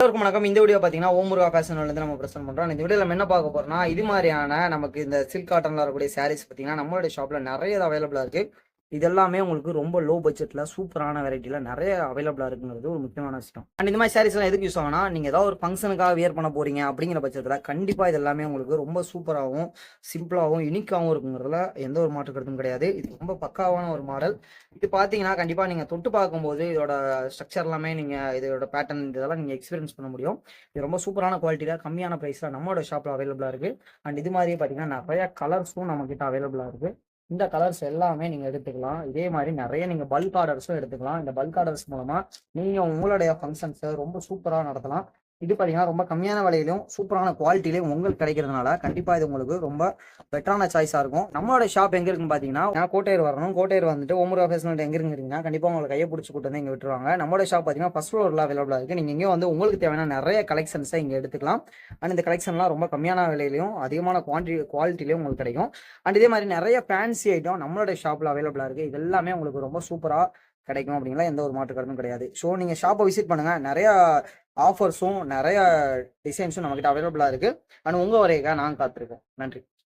எல்லாருக்கும் வணக்கம். இந்த வீடியோ பார்த்தீங்கன்னா ஓமுருகா ஃபேஷன்ல இருந்து நம்ம பிரசன்ட் பண்றோம். இந்த வீடியோல நம்ம என்ன பார்க்க போறோம்னா, இது மாதிரியான நமக்கு இந்த சில்க் காட்டன்ல வரக்கூடிய சாரீஸ் பார்த்தீங்கன்னா நம்மளுடைய ஷாப்ல நிறைய அவைலபிளா இருக்கு. இது எல்லாமே உங்களுக்கு ரொம்ப லோ பட்ஜெட்ல சூப்பரான வெரைட்டில நிறைய அவைலபிளா இருக்குங்கிறது ஒரு முக்கியமான விஷயம். அண்ட் இந்த மாதிரி சாரீஸ் எல்லாம் எதுக்கு யூஸ் ஆகும்னா, நீங்க ஏதாவது ஒரு ஃபங்க்ஷனுக்காக வியர் பண்ண போறீங்க அப்படிங்கிற பட்சத்துல கண்டிப்பா இது எல்லாமே உங்களுக்கு ரொம்ப சூப்பராகவும் சிம்பிளாகவும் யூனிக்காகவும் இருக்குங்கிறதுல எந்த ஒரு மாற்று கருத்தும் கிடையாது. இது ரொம்ப பக்காவான ஒரு மாடல். இது பார்த்தீங்கன்னா கண்டிப்பா நீங்க தொட்டு பார்க்கும்போது இதோட ஸ்ட்ரக்சர் எல்லாமே நீங்க இதோட பேட்டர்ன் இதெல்லாம் நீங்க எக்ஸ்பீரியன்ஸ் பண்ண முடியும். இது ரொம்ப சூப்பரான குவாலிட்டியில கம்மியான பிரைஸ்ல நம்மளோட ஷாப்ல அவைலபிளா இருக்கு. அண்ட் இது மாதிரியே பார்த்தீங்கன்னா நிறைய கலர்ஸும் நம்ம கிட்ட அவைலபிளா இருக்கு. இந்த கலர்ஸ் எல்லாமே நீங்க எடுத்துக்கலாம். இதே மாதிரி நிறைய நீங்க பல்க் ஆர்டர்ஸும் எடுத்துக்கலாம். இந்த பல்க் ஆர்டர்ஸ் மூலமா நீங்க உங்களுடைய ஃபங்க்ஷன்ஸை ரொம்ப சூப்பரா நடத்தலாம். இது பார்த்தீங்கன்னா ரொம்ப கம்மியான விலையிலும் சூப்பரான குவாலிட்டிலையும் உங்களுக்கு கிடைக்கிறதுனால கண்டிப்பா இது உங்களுக்கு ரொம்ப பெட்டரான சாய்ஸா இருக்கும். நம்மளோட ஷாப் எங்க இருக்குன்னு பாத்தீங்கன்னா கோட்டையூர் வரணும். கோட்டையூர் வந்துட்டு ஓமுருகா ஃபேஷன் எங்க இருக்குறீங்கன்னா கண்டிப்பா உங்களுக்கு கையை பிடிச்சி கூட்டு வந்து இங்க விட்டுருவாங்க. நம்மளோட ஷாப் பாத்தீங்கன்னா ஃபர்ஸ்ட் ஃப்ளோர்ல அவைலபிளா இருக்கு. நீங்க இங்கே வந்து உங்களுக்கு தேவையான நிறைய கலெக்ஷன்ஸை இங்க எடுத்துக்கலாம். அண்ட் இந்த கலெக்ஷன்லாம் ரொம்ப கம்மியான விலையிலையும் அதிகமான குவாலிட்டிலையும் உங்களுக்கு கிடைக்கும். அண்ட் இதே மாதிரி நிறைய ஃபேன்சி ஐட்டம் நம்மளோட ஷாப்ல அவைலபிளா இருக்கு. இது எல்லாமே உங்களுக்கு ரொம்ப சூப்பரா கிடைக்கும் அப்படிங்களா எந்த ஒரு மாற்று கருத்தும் கிடையாது. ஸோ நீங்க ஷாப்பை விசிட் பண்ணுங்க. நிறைய ஆஃபர்ஸும் நிறைய டிசைன்ஸும் நம்மகிட்ட அவைலபிளா இருக்கு. அண்ட் உங்க வரைக்கும் நான் காத்திருக்கேன். நன்றி.